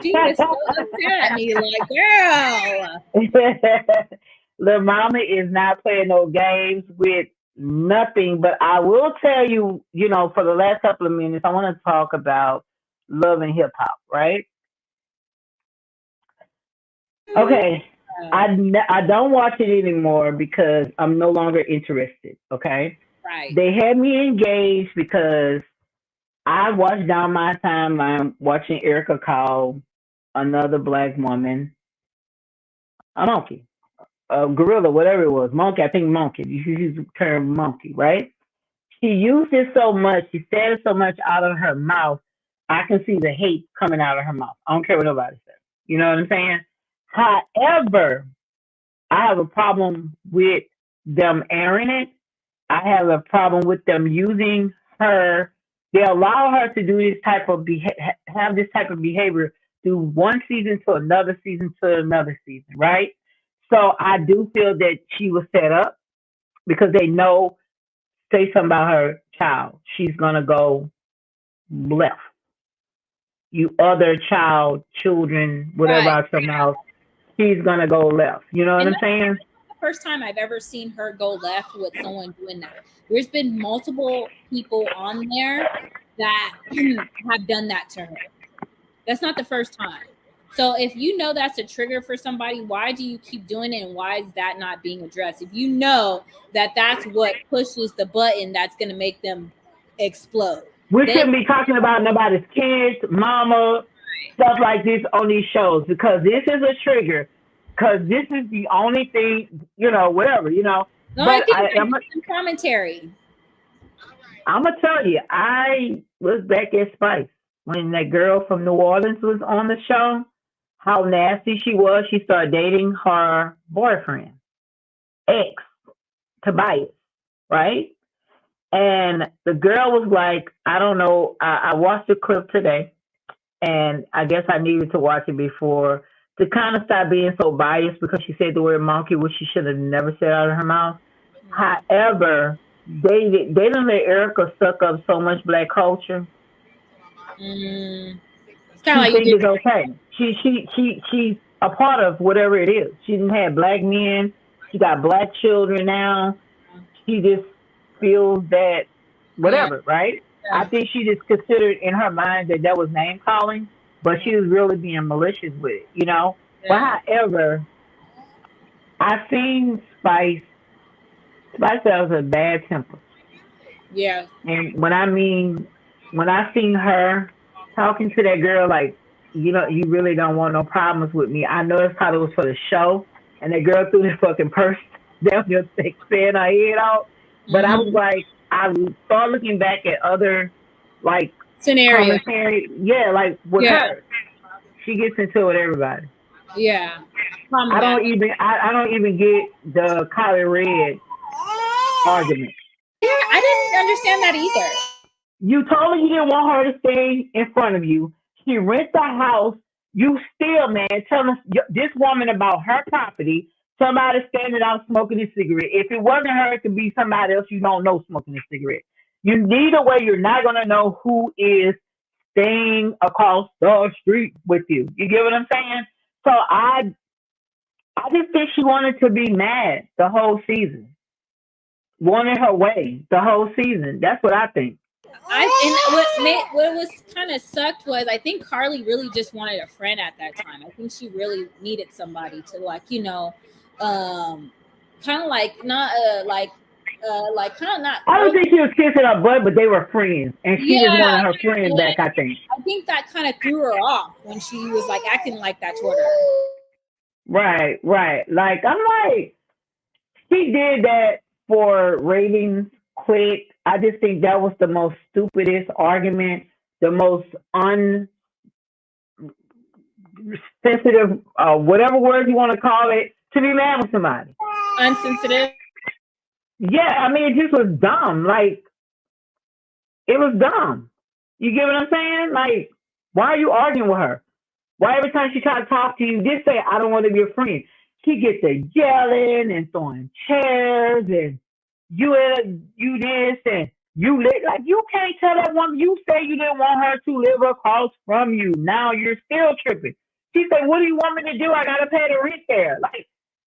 She is so upset at me, like, girl. Lil Mama is not playing no games with nothing, but I will tell you, for the last couple of minutes, I want to talk about love and hip hop, right? Okay. I don't watch it anymore because I'm no longer interested, okay? Right. They had me engaged because I watched down my timeline watching Erica call another black woman a monkey, a gorilla, whatever it was, monkey. I think monkey. You use the term monkey, right? She used it so much. She said it so much out of her mouth. I can see the hate coming out of her mouth. I don't care what nobody says. You know what I'm saying? However, I have a problem with them airing it. I have a problem with them using her. They allow her to do this type of have this type of behavior through one season to another season to another season, right? So I do feel that she was set up because they know, say something about her child, she's gonna go left. You other child, children, whatever Right. else, something else, she's gonna go left. You know what And I'm saying? the first time I've ever seen her go left with someone doing that. There's been multiple people on there that have done that to her. That's not the first time. So if you know that's a trigger for somebody, why do you keep doing it and why is that not being addressed? If you know that that's what pushes the button that's going to make them explode. We shouldn't be talking about nobody's kids, mama, stuff like this on these shows because this is a trigger. Because this is the only thing, whatever. No, But I think some commentary. I'm gonna tell you, I was back at Spice when that girl from New Orleans was on the show. How nasty she was. She started dating her boyfriend, ex, Tobias, right? And the girl was like, I don't know. I watched the clip today, and I guess I needed to watch it before to kind of stop being so biased because she said the word monkey, which she should have never said out of her mouth. However, they didn't let Erica suck up so much black culture. It's She kind of like thinks it's okay. She's a part of whatever it is. She didn't have black men. She got black children now. She just feels that whatever, right? Yeah. I think she just considered in her mind that was name calling, but she was really being malicious with it, Yeah. But however, I seen Spice. Spice has a bad temper. Yeah. And when I seen her talking to that girl, like, you really don't want no problems with me. I know it's probably was for the show, and that girl threw this fucking purse down your thick, saying her head out. But I was like, I started looking back at other, like, Scenario. commentary. Yeah, like with her, she gets into it with everybody. Yeah. I don't even get the Kylie Red argument. Yeah, I didn't understand that either. You told her you didn't want her to stay in front of you. She rents the house. You still, man, telling this woman about her property. Somebody standing out smoking a cigarette. If it wasn't her, it could be somebody else you don't know smoking a cigarette. Either way, you're not gonna know who is staying across the street with you. You get what I'm saying? So I just think she wanted to be mad the whole season. Wanted her way the whole season. That's what I think. What was kind of sucked was I think Carly really just wanted a friend at that time. I think she really needed somebody to kind of like not like kind of not. I don't think she was kissing her butt, but they were friends, and she just Yeah, wanted her friend back. I think. I think that kind of threw her off when she was like acting like that toward her. Right, right. Like I'm like, she did that for ratings quick. I just think that was the most stupidest argument, the most unsensitive, whatever word you want to call it, to be mad with somebody. Unsensitive. Yeah, I mean, it just was dumb. Like, it was dumb. You get what I'm saying? Like, why are you arguing with her? Why every time she try to talk to you, just say, I don't want to be a friend. She gets to yelling and throwing chairs and you this and you like you can't tell that woman you say you didn't want her to live across from you. Now you're still tripping. She said, what do you want me to do? I gotta pay the rent there. Like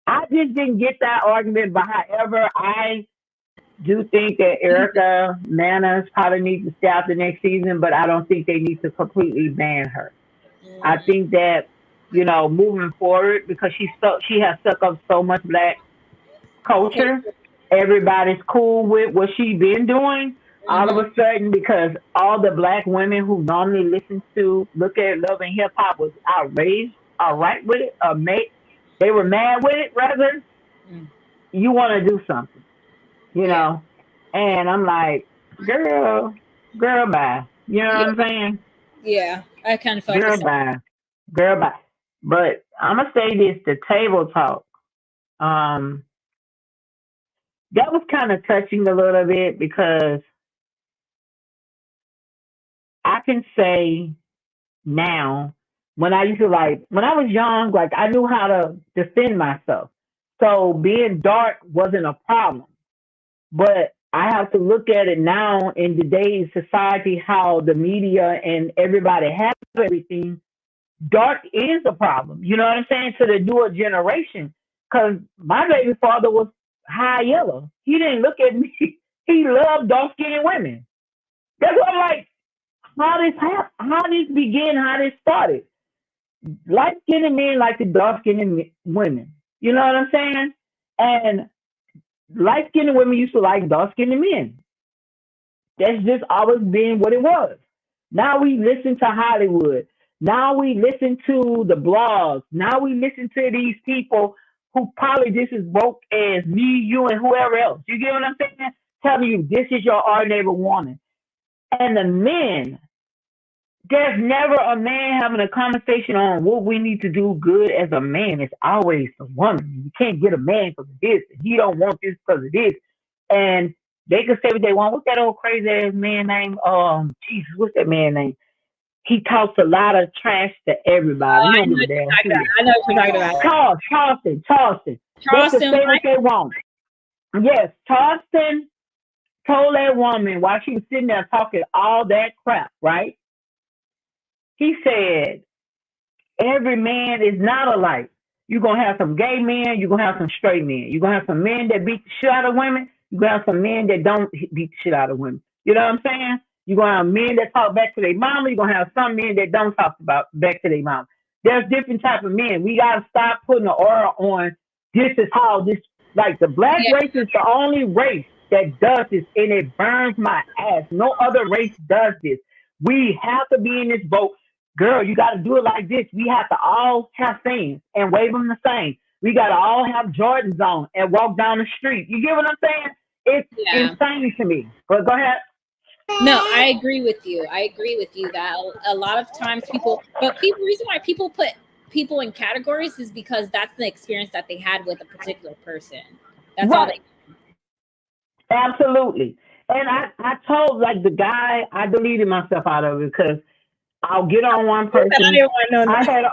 I just didn't get that argument, but however, I do think that Erica Manners probably needs to stay out the next season, but I don't think they need to completely ban her. I think that, moving forward, because she has stuck up so much black culture, everybody's cool with what she been doing. All of a sudden, because all the black women who normally look at Love and Hip Hop was outraged, all right with it, they were mad with it, rather, you want to do something, you know? And I'm like, girl, bye. You know what I'm saying? Yeah, I kind of felt the Girl, same. bye. Girl, bye. But I'm gonna say this: the table talk. Um, that was kind of touching a little bit because I can say now when I used to when I was young, like I knew how to defend myself. So being dark wasn't a problem. But I have to look at it now in today's society, how the media and everybody has everything. Dark is a problem. You know what I'm saying? To the newer generation. Because my baby father was high yellow. He didn't look at me. He loved dark skinned women. That's what I'm like. How this began? How this started? Light skinned men like the dark skinned women. You know what I'm saying? And light skinned women used to like dark skinned men. That's just always been what it was. Now we listen to Hollywood. Now we listen to the blogs. Now we listen to these people who probably just as broke as me, you, and whoever else. You get what I'm saying? Telling you this is your our neighbor woman. And the men, there's never a man having a conversation on what we need to do good as a man. It's always the woman. You can't get a man because of this. He don't want this because of this. And they can say what they want. What's that old crazy ass man name? Jesus, what's that man name? He talks a lot of trash to everybody. He don't give a damn. I know what you're talking about. Charleston. They can say what they want. Yes, Charleston told that woman while she was sitting there talking all that crap, right? He said, every man is not alike. You're going to have some gay men. You're going to have some straight men. You're going to have some men that beat the shit out of women. You're going to have some men that don't beat the shit out of women. You know what I'm saying? You're going to have men that talk back to their mama. You're going to have some men that don't talk back to their mama. There's different type of men. We got to stop putting the aura on this is how this, like the black race is the only race that does this, and it burns my ass. No other race does this. We have to be in this boat. Girl, you got to do it like this. We have to all have fans and wave them the same. We got to all have Jordans on and walk down the street. You get what I'm saying? It's insane to me. But go ahead. No, I agree with you. That a lot of times reason why people put people in categories is because that's the experience that they had with a particular person. That's right. Absolutely. And I told like the guy, I deleted myself out of it because I'll get on one person. I had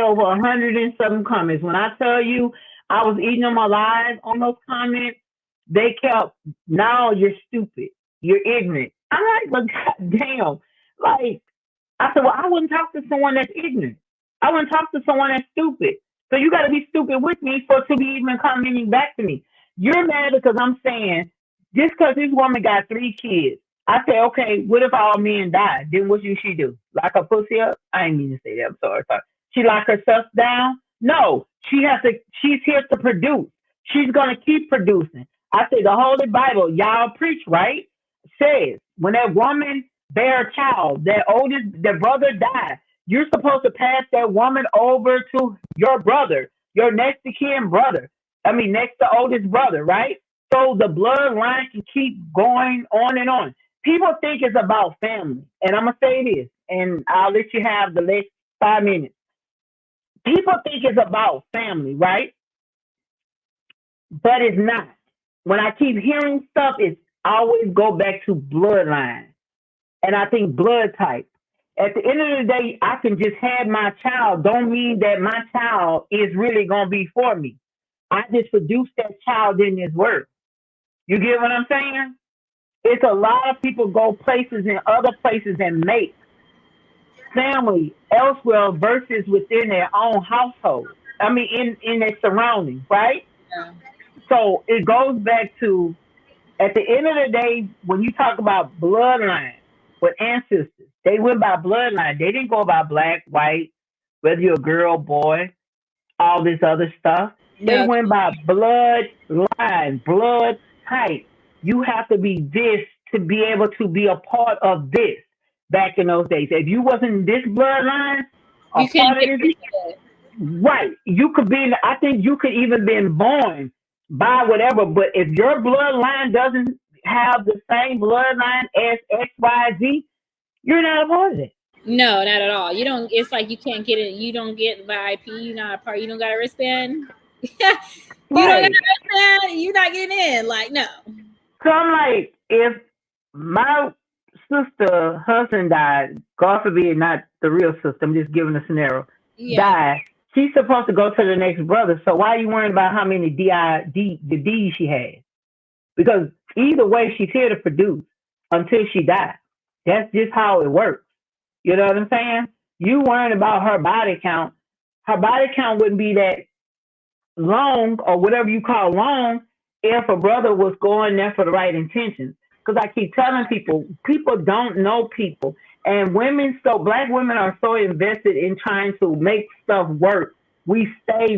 over 100 and some comments. When I tell you I was eating them alive on those comments, they kept, now you're stupid. You're ignorant. I'm like, but goddamn. Like, I said, well, I wouldn't talk to someone that's ignorant. I wouldn't talk to someone that's stupid. So you got to be stupid with me for to be even coming back to me. You're mad because I'm saying, just because this woman got 3 kids, I say, okay, what if all men die? Then what should she do? Lock her pussy up? I ain't mean to say that. I'm sorry. She lock herself down? No. She has to. She's here to produce. She's gonna keep producing. I say the Holy Bible, y'all preach right, says when that woman bear a child, their brother died. You're supposed to pass that woman over to your brother, your next to kin brother. I mean, next to oldest brother, right? So the bloodline can keep going on and on. People think it's about family, and I'm gonna say this, and I'll let you have the next 5 minutes. People think it's about family, right? But it's not. When I keep hearing stuff, it's always go back to bloodline, and I think blood type. At the end of the day, I can just have my child. Don't mean that my child is really gonna be for me. I just produced that child in this world. You get what I'm saying? It's a lot of people go places in other places and make family elsewhere versus within their own household. I mean, in their surroundings, right? Yeah. So it goes back to at the end of the day, when you talk about bloodline with ancestors, they went by bloodline. They didn't go by black, white, whether you're a girl, boy, all this other stuff. They No. went by bloodline, blood type. You have to be this to be able to be a part of this back in those days. If you wasn't this bloodline, a You can part get of this, right, you could be, I think you could even been born by whatever, but if your bloodline doesn't have the same bloodline as XYZ, you're not a part of it. No, not at all. You don't. It's like you can't get it. You don't get VIP. You're not a part. You don't got a wristband. You don't got Right. a wristband. You're not getting in. Like no. So I'm like, if my sister husband died, God forbid, not the real sister, I'm just giving a scenario, Yeah. died, she's supposed to go to the next brother. So why are you worrying about how many the D's she has? Because either way, she's here to produce until she dies. That's just how it works. You know what I'm saying? You worrying about her body count. Her body count wouldn't be that long or whatever you call long if a brother was going there for the right intentions. Because I keep telling people, people don't know people. And women, so black women are so invested in trying to make stuff work. We stay.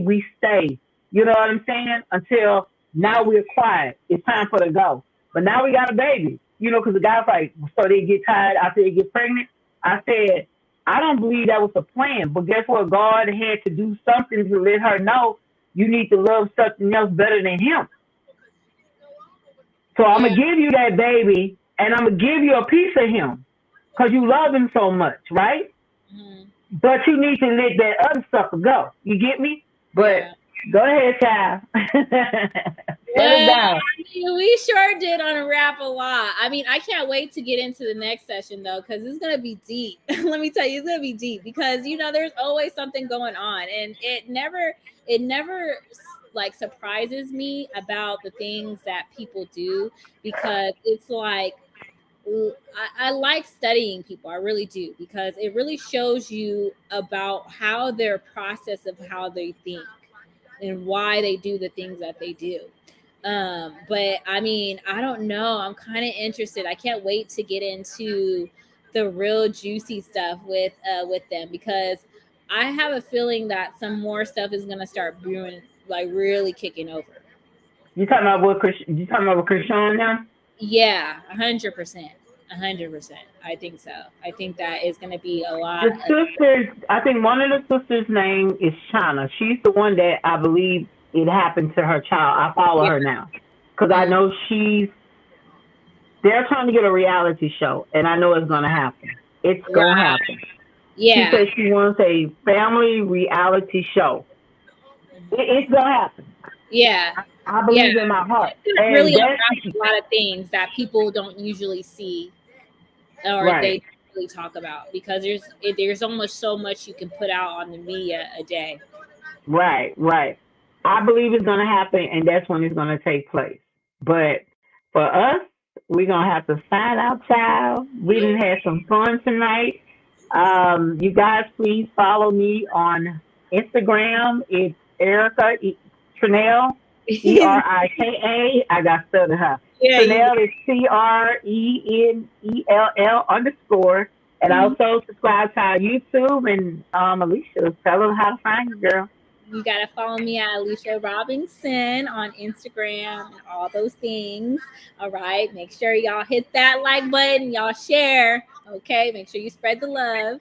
You know what I'm saying? Until now we're quiet. It's time for the go. But now we got a baby. You know, because the guy's like, so they get tired after they get pregnant. I said, I don't believe that was the plan. But guess what? God had to do something to let her know you need to love something else better than him. So I'm Yeah. going to give you that baby and I'm going to give you a piece of him because you love him so much, right? Mhm. But you need to let that other sucker go. You get me? But Yeah. go ahead, child. Let it Well, down. we sure did unwrap a lot. I mean, I can't wait to get into the next session though, because it's gonna be deep. Let me tell you, it's gonna be deep because there's always something going on, and it never like surprises me about the things that people do because it's like I like studying people. I really do because it really shows you about how their process of how they think and why they do the things that they do. But I mean, I don't know. I'm kind of interested. I can't wait to get into the real juicy stuff with them because I have a feeling that some more stuff is gonna start brewing, like really kicking over. You talking about what Chrisean now? Yeah, 100%, 100%. I think so. I think that is gonna be a lot. The sisters, I think one of the sisters' name is China. She's the one that I believe it happened to her child. I follow Yeah. her now because I Mm, know they're trying to get a reality show, and I know it's going to happen. It's going to right. happen. She Yeah. said she wants a family reality show. It's going to happen. Yeah. I Yeah. believe in my heart. It's gonna And really that's unravel a lot of things that people don't usually see or right, they don't really talk about because there's almost so much you can put out on the media a day. right. I believe it's going to happen, and that's when it's going to take place. But for us, we're going to have to sign out, child. We done had some fun tonight. You guys, please follow me on Instagram. It's Erica Trinell. Trika. I got stutter, huh? Yeah, you Chanel is TRENELL_. And mhm. also subscribe to our YouTube. And Alicia, tell them how to find you, girl. You gotta follow me at Alicia Robinson on Instagram and all those things. All right. Make sure y'all hit that like button. Y'all share. Okay. Make sure you spread the love.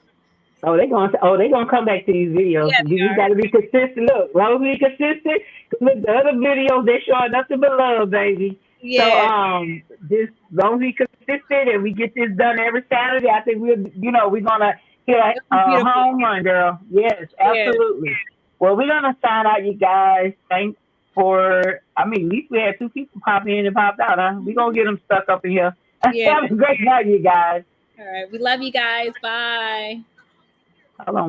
Oh, they gonna come back to these videos. Yeah, We they are. gotta be consistent. Look, as long as we consistent, 'cause with the other videos they showing nothing but love, baby. So Yeah. this as long as we consistent and we get this done every Saturday, I think we're gonna hit It'll a be beautiful. home run, girl. Yes, Yeah. absolutely. Well, we're gonna sign out, you guys. Thanks for. I mean, at least we had two people pop in and pop out, huh? We're gonna get them stuck up in here. Yeah. Have a great night, you guys. All right. We love you guys. Bye. Hold on.